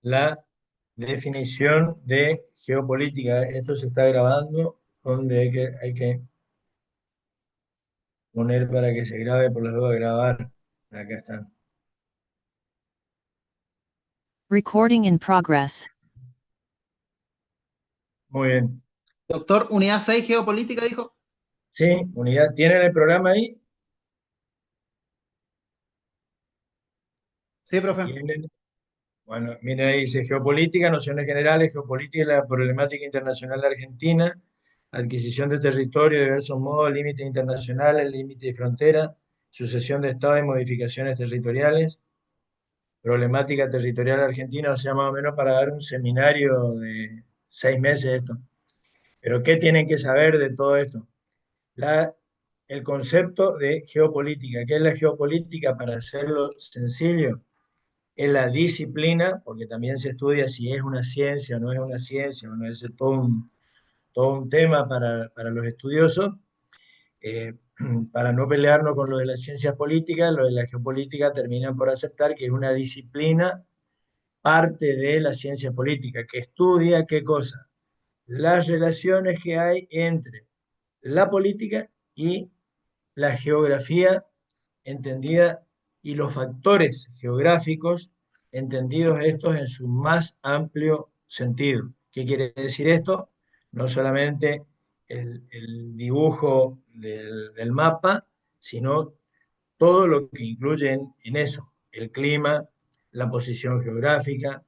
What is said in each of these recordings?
la definición de geopolítica. Esto se está grabando, donde hay que poner para que se grabe, por las dudas grabar. Acá está. Recording in progress. Muy bien. Doctor, unidad 6 geopolítica, dijo. Sí, unidad. ¿Tienen el programa ahí? Sí, profe. ¿Tienen? Bueno, miren ahí dice geopolítica, nociones generales, geopolítica y la problemática internacional de Argentina, adquisición de territorio de diversos modos, límites internacionales, límites y frontera, sucesión de estados y modificaciones territoriales, problemática territorial argentina, o sea, más o menos para dar un seminario de 6 meses esto. Pero ¿qué tienen que saber de todo esto? La, el concepto de geopolítica. ¿Qué es la geopolítica? Para hacerlo sencillo, es la disciplina, porque también se estudia si es una ciencia o no es una ciencia, bueno, ese es todo un tema para los estudiosos, eh, para no pelearnos con lo de las ciencias políticas, lo de la geopolítica terminan por aceptar que es una disciplina parte de la ciencia política, que estudia qué cosa, las relaciones que hay entre la política y la geografía entendida y los factores geográficos entendidos estos en su más amplio sentido. ¿Qué quiere decir esto? No solamente el dibujo del mapa, sino todo lo que incluye en eso, el clima, la posición geográfica,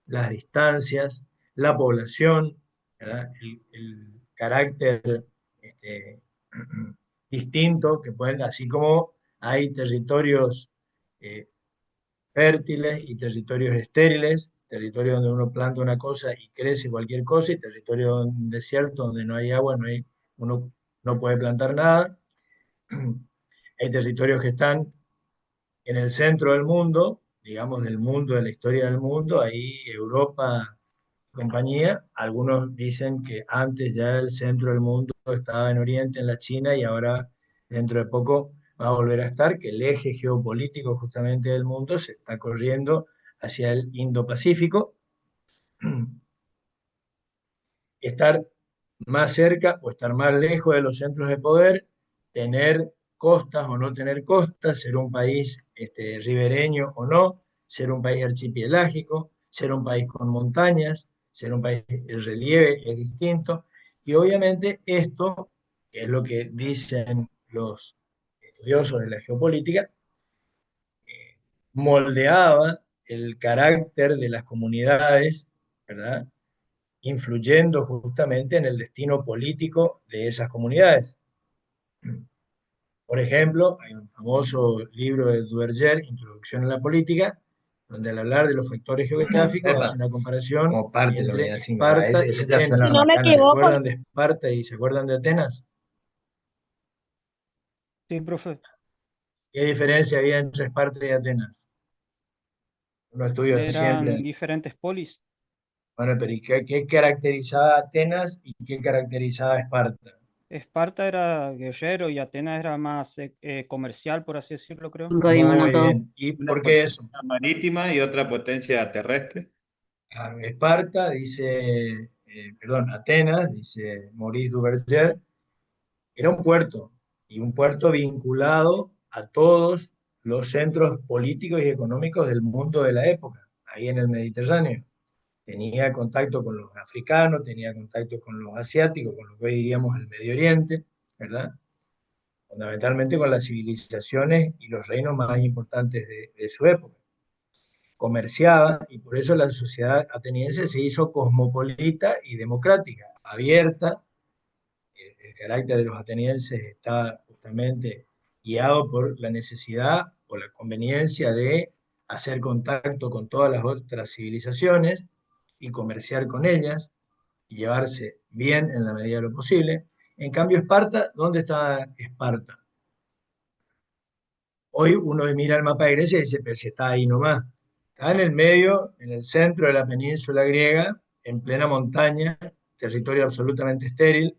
las distancias, la población, ¿verdad? El carácter este, distinto que pueden, así como hay territorios eh, fértiles y territorios estériles, territorios donde uno planta una cosa y crece cualquier cosa, y territorios desiertos donde no hay agua, uno no puede plantar nada. Hay territorios que están en el centro del mundo, digamos del mundo, de la historia del mundo, ahí Europa y compañía. Algunos dicen que antes ya el centro del mundo estaba en Oriente, en la China, y ahora dentro de poco va a volver a estar, que el eje geopolítico justamente del mundo se está corriendo hacia el Indo-Pacífico. Estar más cerca o estar más lejos de los centros de poder, tener costas o no tener costas, ser un país ribereño o no, ser un país archipelágico, ser un país con montañas, ser un país, el relieve es distinto. Y obviamente esto, que es lo que dicen los estudiosos de la geopolítica, moldeaba el carácter de las comunidades, ¿verdad? Influyendo justamente en el destino político de esas comunidades. Por ejemplo, hay un famoso libro de Duverger, Introducción a la Política, donde al hablar de los factores geográficos hace Epa, una comparación como parte de la entre unidad 5. Esparta y Ese ya Atenas. suena Si no me bacana. ¿Se equivoco, acuerdan de Esparta y se acuerdan de Atenas? Sí, profe. ¿Qué diferencia había entre Esparta y Atenas? Uno estudia Eran siempre. diferentes polis. Bueno, pero ¿y qué caracterizaba a Atenas y qué caracterizaba a Esparta? Esparta era guerrero y Atenas era más comercial, por así decirlo, creo. Código Muy anotado. bien. ¿Y Una por qué eso? potencia marítima y otra potencia terrestre. Claro, Esparta, dice, perdón, Atenas, dice Maurice Duverger, era un puerto, y un puerto vinculado a todos los centros políticos y económicos del mundo de la época, ahí en el Mediterráneo. Tenía contacto con los africanos, tenía contacto con los asiáticos, con lo que hoy diríamos el Medio Oriente, ¿verdad? Fundamentalmente con las civilizaciones y los reinos más importantes de su época. Comerciaba, y por eso la sociedad ateniense se hizo cosmopolita y democrática, abierta. El carácter de los atenienses está justamente guiado por la necesidad o la conveniencia de hacer contacto con todas las otras civilizaciones y comerciar con ellas y llevarse bien en la medida de lo posible. En cambio, Esparta, ¿dónde está Esparta? Hoy uno mira el mapa de Grecia y dice, pero si está ahí nomás. Está en el medio, en el centro de la península griega, en plena montaña, territorio absolutamente estéril,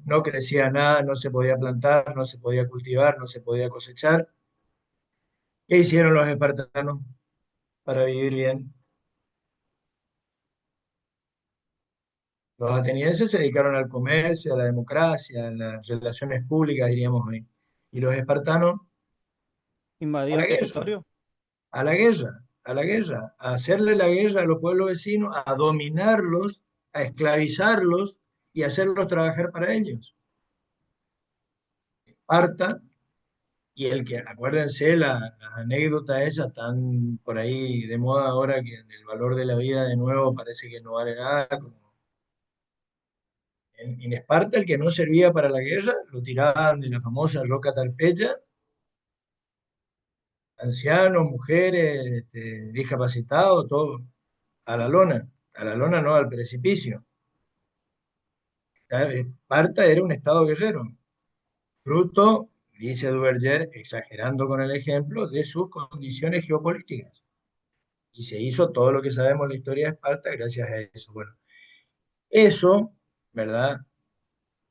no crecía nada, no se podía plantar, no se podía cultivar, no se podía cosechar. ¿Qué hicieron los espartanos para vivir bien? Los atenienses se dedicaron al comercio, a la democracia, a las relaciones públicas, diríamos hoy. Y los espartanos a la Invadían guerra, territorio. a la guerra, a la guerra, a hacerle la guerra a los pueblos vecinos, a dominarlos, a esclavizarlos y hacerlos trabajar para ellos. Esparta, y el que, acuérdense, las anécdotas esas están por ahí de moda ahora, que el valor de la vida de nuevo parece que no vale nada. En Esparta, el que no servía para la guerra, lo tiraban de la famosa roca Tarpeya, ancianos, mujeres, discapacitados, todo, a la lona no, al precipicio. Esparta era un estado guerrero, fruto, dice Duverger, exagerando con el ejemplo, de sus condiciones geopolíticas. Y se hizo todo lo que sabemos de la historia de Esparta gracias a eso. Bueno, eso, ¿verdad?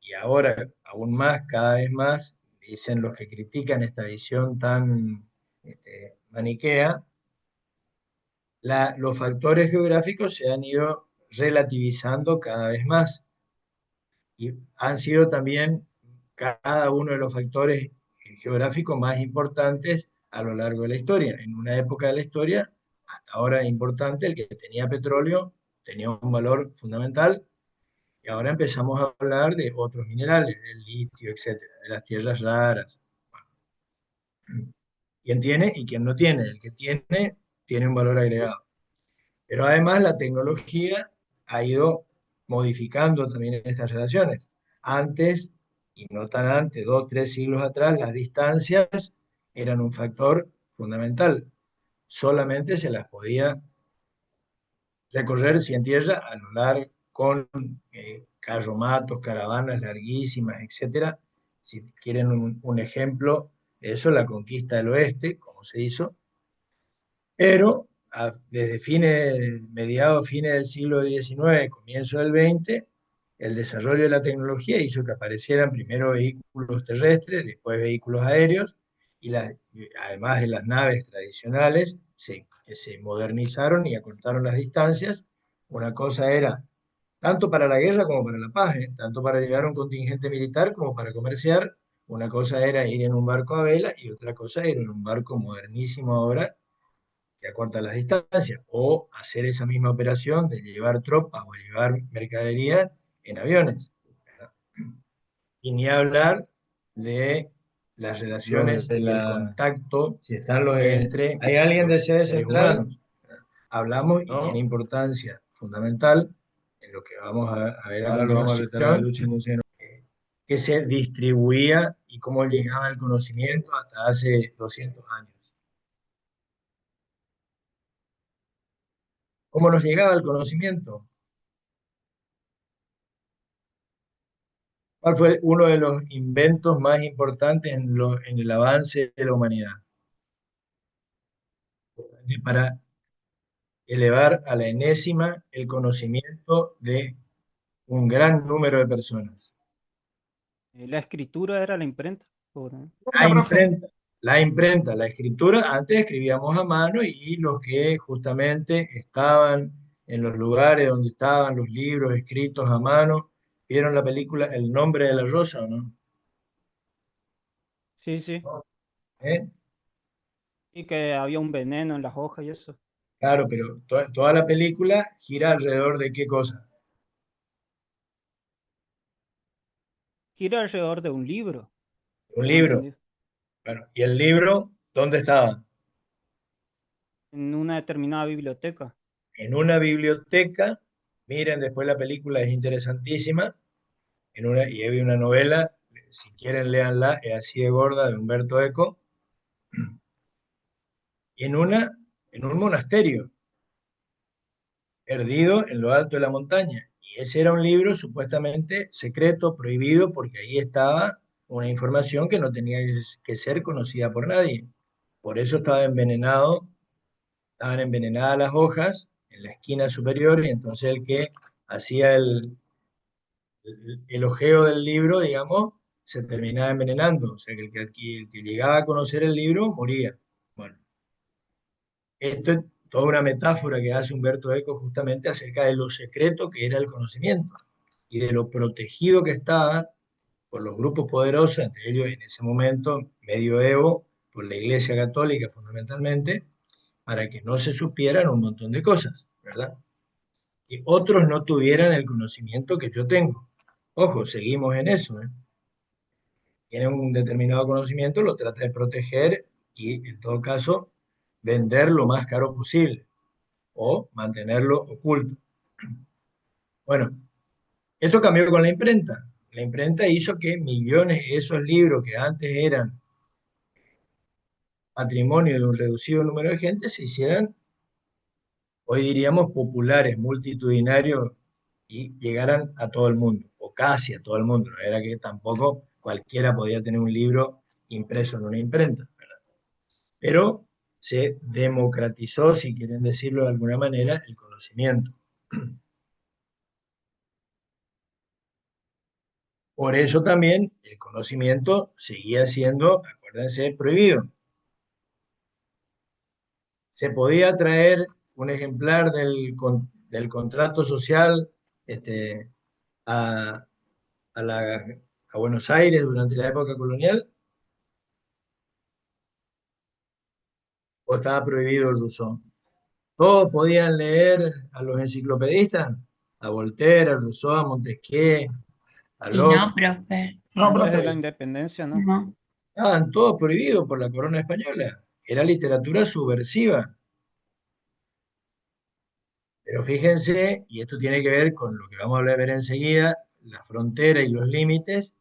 Y ahora, aún más, cada vez más, dicen los que critican esta visión tan maniquea, los factores geográficos se han ido relativizando cada vez más y han sido también cada uno de los factores geográficos más importantes a lo largo de la historia. En una época de la historia, hasta ahora importante, el que tenía petróleo tenía un valor fundamental y ahora empezamos a hablar de otros minerales, del litio, etcétera, de las tierras raras. ¿Quién tiene y quién no tiene? El que tiene, tiene un valor agregado. Pero además la tecnología ha ido modificando también estas relaciones. Antes, y no tan antes, 2, 3 siglos atrás, las distancias eran un factor fundamental. Solamente se las podía recorrer si en tierra a lo largo con carromatos, caravanas larguísimas, etcétera. Si quieren un ejemplo de eso, la conquista del oeste, como se hizo, pero desde mediados, fines del siglo XIX, comienzo del XX, el desarrollo de la tecnología hizo que aparecieran primero vehículos terrestres, después vehículos aéreos, además de las naves tradicionales, que se modernizaron y acortaron las distancias. Una cosa era tanto para la guerra como para la paz, tanto para llegar a un contingente militar como para comerciar. Una cosa era ir en un barco a vela y otra cosa era en un barco modernísimo ahora que acorta las distancias, o hacer esa misma operación de llevar tropas o llevar mercadería en aviones. ¿Verdad? Y ni hablar de las relaciones y el contacto si están entre ¿hay alguien de sede central? Humanos. Hablamos y tiene importancia fundamental en lo que vamos a ver ahora, lo vamos a retar a Lucho Luceno, que se distribuía y cómo llegaba el conocimiento hasta hace 200 años. ¿Cómo nos llegaba el conocimiento? ¿Cuál fue uno de los inventos más importantes en el avance de la humanidad? Para elevar a la enésima el conocimiento de un gran número de personas. La escritura era la imprenta. La imprenta, la escritura, antes escribíamos a mano y los que justamente estaban en los lugares donde estaban los libros escritos a mano, ¿vieron la película El nombre de la rosa o no? Sí, sí. ¿Eh? Y que había un veneno en las hojas y eso. Claro, pero toda la película gira alrededor de qué cosa. Gira alrededor de un libro, Un tengo libro. entendido. Bueno, ¿y el libro dónde estaba? En una determinada biblioteca. En una biblioteca. Miren, después la película es interesantísima. Y hay una novela, si quieren léanla, es así de gorda, de Humberto Eco. En, en un monasterio, perdido en lo alto de la montaña. Y ese era un libro supuestamente secreto, prohibido, porque ahí estaba una información que no tenía que ser conocida por nadie. Por eso estaban envenenadas las hojas en la esquina superior, y entonces el que hacía el ojeo del libro, digamos, se terminaba envenenando. O sea que el que llegaba a conocer el libro moría. Bueno, esto es toda una metáfora que hace Humberto Eco justamente acerca de lo secreto que era el conocimiento. y de lo protegido que estaba por los grupos poderosos, entre ellos en ese momento medioevo, por la Iglesia Católica fundamentalmente, para que no se supieran un montón de cosas, ¿verdad? Y otros no tuvieran el conocimiento que yo tengo. Ojo, seguimos en eso, ¿eh? Tiene un determinado conocimiento, lo trata de proteger y, en todo caso, vender lo más caro posible o mantenerlo oculto. Bueno, esto cambió con la imprenta. La imprenta hizo que millones de esos libros que antes eran patrimonio de un reducido número de gente se hicieran, hoy diríamos, populares, multitudinarios y llegaran a todo el mundo, o casi a todo el mundo. No era que tampoco cualquiera podía tener un libro impreso en una imprenta, ¿verdad? Pero se democratizó, si quieren decirlo de alguna manera, el conocimiento. Por eso también el conocimiento seguía siendo, acuérdense, prohibido. Se podía traer un ejemplar del contrato social este, a, a Buenos Aires durante la época colonial, o estaba prohibido el Rousseau. Todos podían leer a los enciclopedistas, a Voltaire, a Rousseau, a Montesquieu, a Y no, Locke. profe. No, Desde la profe. independencia, ¿no? No. Estaban todos prohibidos por la corona española. Era literatura subversiva. Pero fíjense, y esto tiene que ver con lo que vamos a ver enseguida, la frontera y los límites,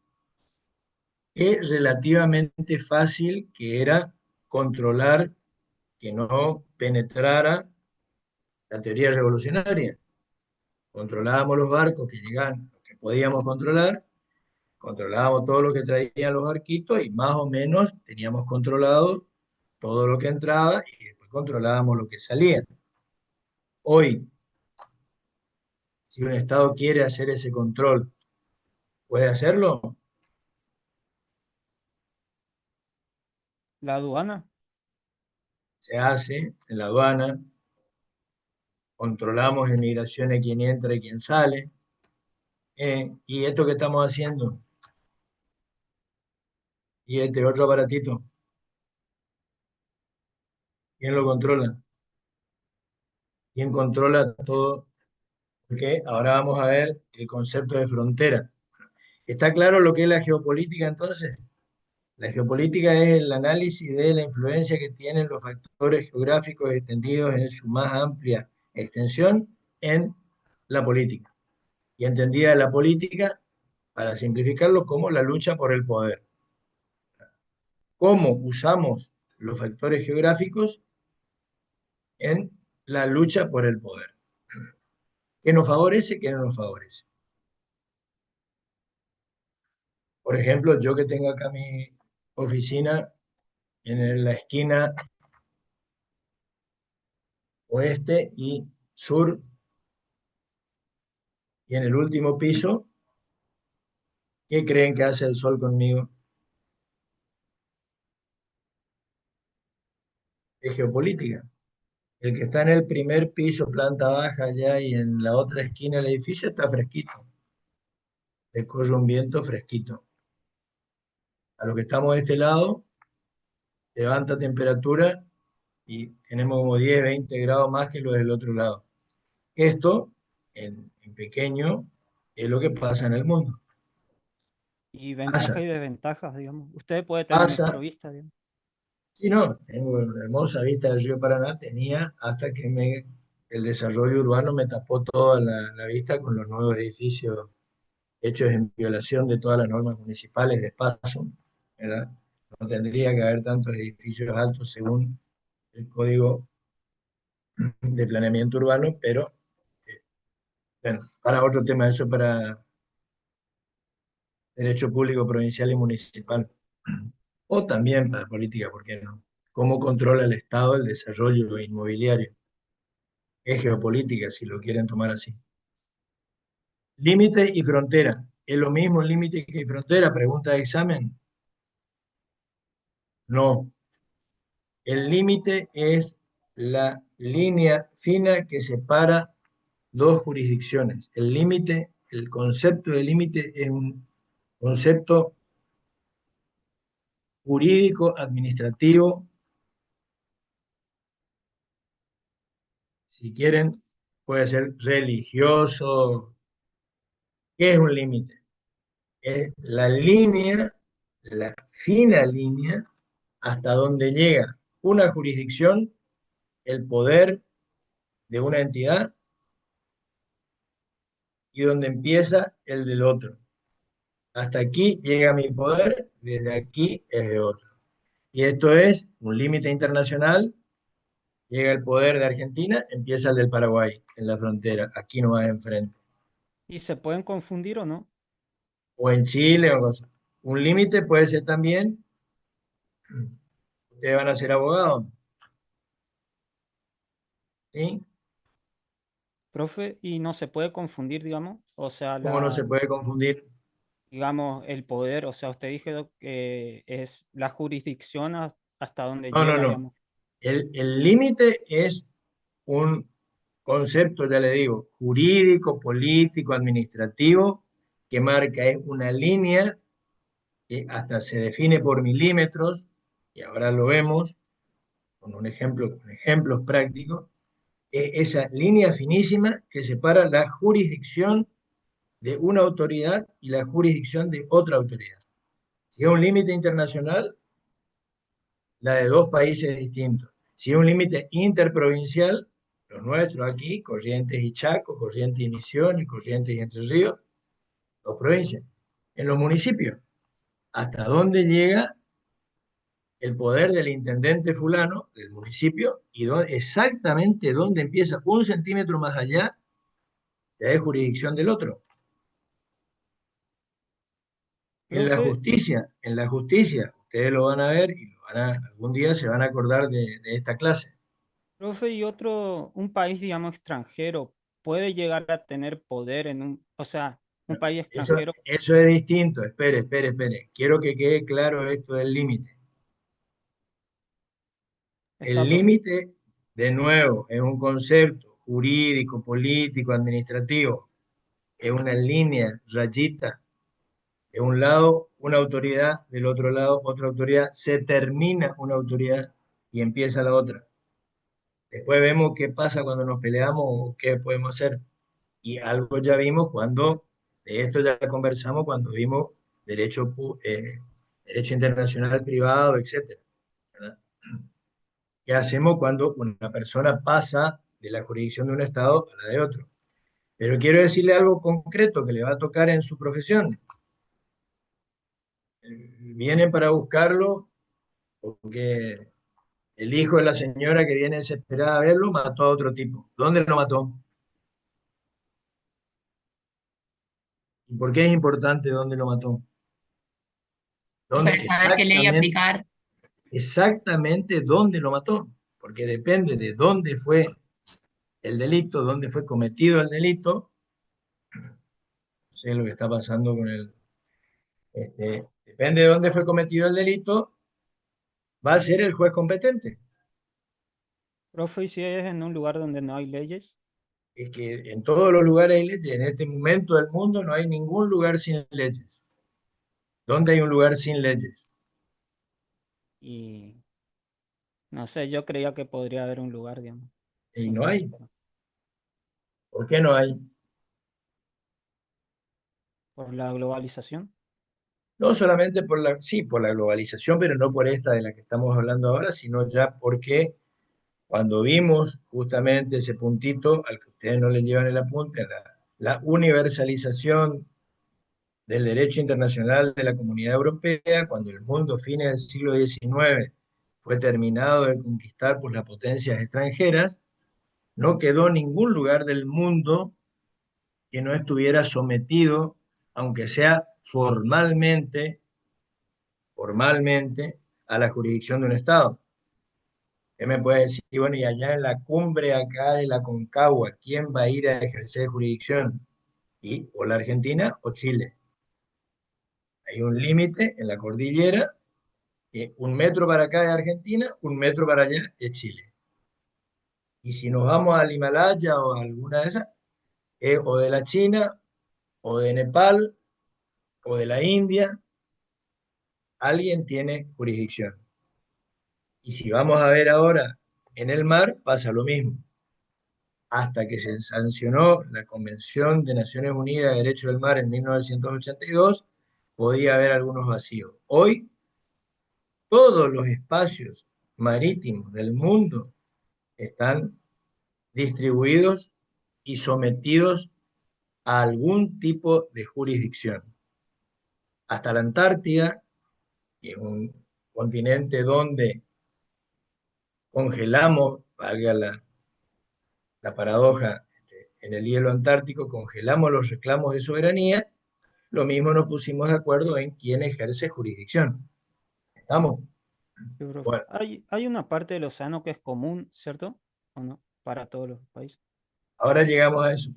es relativamente fácil que era controlar que no penetrara la teoría revolucionaria. Controlábamos los barcos que llegaban, que podíamos controlar, controlábamos todo lo que traían los barquitos y más o menos teníamos controlado todo lo que entraba y después controlábamos lo que salía. Hoy, si un Estado quiere hacer ese control, ¿puede hacerlo? La aduana. Se hace en la aduana, controlamos en migraciones quién entra y quién sale. Y esto que estamos haciendo, y este otro aparatito, ¿quién lo controla? ¿Quién controla todo? Porque ahora vamos a ver el concepto de frontera. ¿Está claro lo que es la geopolítica entonces? La geopolítica es el análisis de la influencia que tienen los factores geográficos extendidos en su más amplia extensión en la política. Y entendida la política, para simplificarlo, como la lucha por el poder. ¿Cómo usamos los factores geográficos en la lucha por el poder? ¿Qué nos favorece? ¿Qué no nos favorece? Por ejemplo, yo que tengo acá mi oficina en la esquina oeste y sur, y en el último piso, ¿qué creen que hace el sol conmigo? Es geopolítica. El que está en el primer piso, planta baja allá y en la otra esquina del edificio está fresquito. Le corre un viento fresquito. A los que estamos de este lado, levanta temperatura y tenemos como 10, 20 grados más que los del otro lado. Esto, en pequeño, es lo que pasa en el mundo. Y Pasa, ventajas y desventajas, digamos. Usted puede tener mejor pasa. vista, digamos. Sí, no, tengo una hermosa vista del río Paraná, tenía hasta que el desarrollo urbano me tapó toda la vista con los nuevos edificios hechos en violación de todas las normas municipales de paso, ¿verdad? No tendría que haber tantos edificios altos según el Código de Planeamiento Urbano, pero eh, bueno, para otro tema, eso para derecho público provincial y municipal, o también para política, ¿por qué no? ¿Cómo controla el Estado el desarrollo inmobiliario? Es geopolítica, si lo quieren tomar así. Límite y frontera. ¿Es lo mismo límite que frontera? Pregunta de examen. No. El límite es la línea fina que separa dos jurisdicciones. El límite el concepto de límite es un concepto jurídico, administrativo, si quieren, puede ser religioso. ¿Qué es un límite? Es la línea, la fina línea, hasta donde llega una jurisdicción, el poder de una entidad y donde empieza el del otro. Hasta aquí llega mi poder, desde aquí es de otro. Y esto es un límite internacional, llega el poder de Argentina, empieza el del Paraguay, en la frontera, aquí no nomás enfrente. ¿Y se pueden confundir o no? O en Chile, o cosas. Un límite puede ser también, ustedes van a ser abogados, ¿sí? Profe, y no se puede confundir, digamos, o sea, ¿Cómo no se puede confundir? digamos, el poder, o sea, usted dijo que es la jurisdicción hasta donde No, no, llega, no. digamos. El límite es un concepto, ya le digo, jurídico, político, administrativo, que marca, es una línea que hasta se define por milímetros, y ahora lo vemos con un ejemplo, con ejemplos prácticos, es esa línea finísima que separa la jurisdicción de una autoridad y la jurisdicción de otra autoridad. Si es un límite internacional, la de dos países distintos. Si es un límite interprovincial, los nuestros aquí, Corrientes y Chaco, Corrientes y Misiones, Corrientes y Entre Ríos, dos provincias. En los municipios, ¿hasta dónde llega el poder del intendente fulano del municipio y exactamente dónde empieza un centímetro más allá de jurisdicción del otro? Profe, En la justicia, ustedes lo van a ver y algún día se van a acordar de esta clase. profe, y un país, digamos, extranjero, puede llegar a tener poder en o sea, un país Eso, extranjero eso es distinto. Espere, espere, espere. Quiero que quede claro esto del límite. está, El profe. límite, de nuevo, es un concepto jurídico, político, administrativo. Es una línea, rayita. De un lado, una autoridad, del otro lado, otra autoridad. Se termina una autoridad y empieza la otra. Después vemos qué pasa cuando nos peleamos o qué podemos hacer. Y algo ya vimos cuando, de esto ya conversamos cuando vimos derecho, derecho internacional privado, etcétera, ¿verdad? ¿Qué hacemos cuando una persona pasa de la jurisdicción de un Estado a la de otro? Pero quiero decirle algo concreto que le va a tocar en su profesión. Vienen para buscarlo porque el hijo de la señora que viene desesperada a verlo mató a otro tipo. ¿Dónde lo mató? ¿Y por qué es importante dónde lo mató? ¿Dónde Para saber qué ley exactamente? aplicar. Exactamente dónde lo mató, porque depende de dónde fue el delito, dónde fue cometido el delito, no sé lo que está pasando con depende de dónde fue cometido el delito, va a ser el juez competente. Profe, ¿y si es en un lugar donde no hay leyes? Es que en todos los lugares hay leyes, en este momento del mundo no hay ningún lugar sin leyes. ¿Dónde hay un lugar sin leyes? Y no sé, yo creía que podría haber un lugar, digamos, Y sin no leyes, hay. pero ¿Por qué no hay? por la globalización. No solamente por sí, por la globalización, pero no por esta de la que estamos hablando ahora, sino ya porque cuando vimos justamente ese puntito al que ustedes no le llevan el apunte, la universalización del derecho internacional de la Comunidad Europea, cuando el mundo, fines del siglo XIX, fue terminado de conquistar por las potencias extranjeras, no quedó ningún lugar del mundo que no estuviera sometido, aunque sea formalmente, a la jurisdicción de un Estado. Usted me puede decir, bueno, y allá en la cumbre acá de la Concagua, ¿quién va a ir a ejercer jurisdicción? Y o la Argentina o Chile. Hay un límite en la cordillera, que 1 metro para acá es Argentina, 1 metro para allá es Chile. Y si nos vamos al Himalaya o a alguna de esas, es o de la China o de Nepal o de la India, alguien tiene jurisdicción. Y si vamos a ver ahora en el mar, pasa lo mismo. Hasta que se sancionó la Convención de Naciones Unidas de Derecho del Mar en 1982, podía haber algunos vacíos. Hoy, todos los espacios marítimos del mundo están distribuidos y sometidos a algún tipo de jurisdicción. Hasta la Antártida, que es un continente donde congelamos, valga la paradoja, en el hielo antártico congelamos los reclamos de soberanía, lo mismo nos pusimos de acuerdo en quién ejerce jurisdicción. ¿Estamos? Sí, profe. Bueno, Hay una parte del océano que es común, ¿cierto? ¿O no? Para todos los países. ahora llegamos a eso.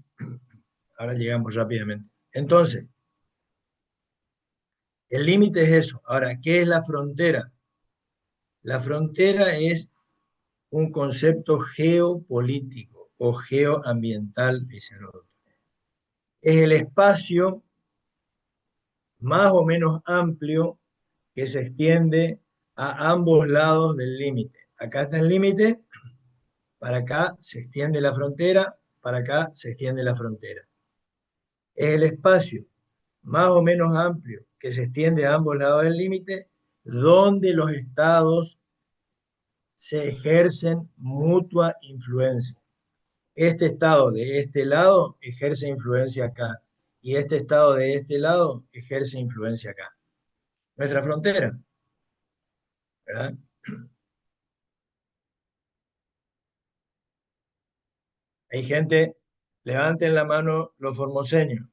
Ahora llegamos rápidamente. Entonces, el límite es eso. Ahora, ¿qué es la frontera? La frontera es un concepto geopolítico o geoambiental, dicen los autores. Es el espacio más o menos amplio que se extiende a ambos lados del límite. Acá está el límite, para acá se extiende la frontera, para acá se extiende la frontera. Es el espacio más o menos amplio que se extiende a ambos lados del límite, donde los estados se ejercen mutua influencia. Este estado de este lado ejerce influencia acá y este estado de este lado ejerce influencia acá. Nuestra frontera, ¿verdad? Hay gente, levanten la mano los formoseños.